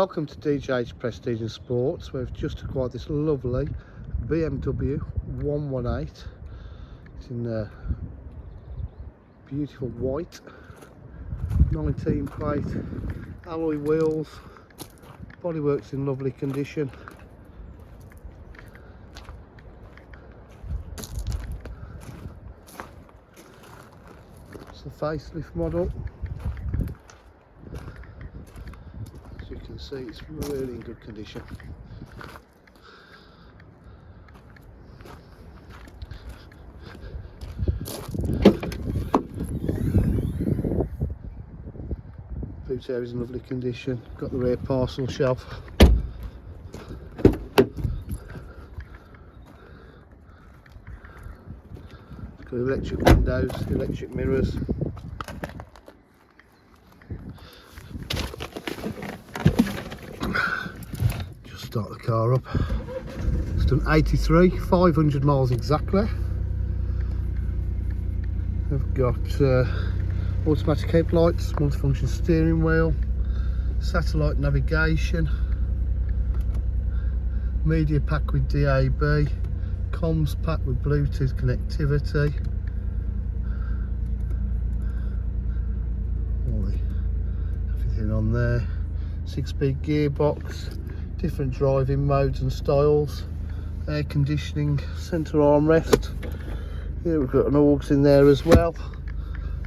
Welcome to DJ's Prestige and Sports. We've just acquired this lovely BMW 118. It's in beautiful white, 19 plate, alloy wheels, bodywork's in lovely condition. It's the facelift model. As you can see, it's really in good condition. Boot area is in lovely condition. Got the rear parcel shelf. Got electric windows, electric mirrors. Just start the car up. It's done 500 miles exactly. I've got automatic headlights, multifunction steering wheel, satellite navigation, media pack with DAB, comms pack with Bluetooth connectivity, everything on there, 6-speed gearbox, different driving modes and styles, air conditioning, centre armrest. Here we've got an aux in there as well.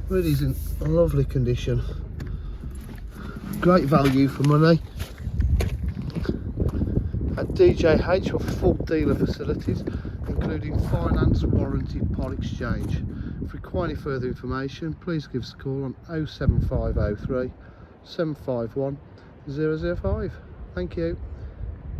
Really is in a lovely condition. Great value for money. At DJH we offer full dealer facilities, including finance, warranty, part exchange. If you require any further information, please give us a call on 07503 751 005. Thank you.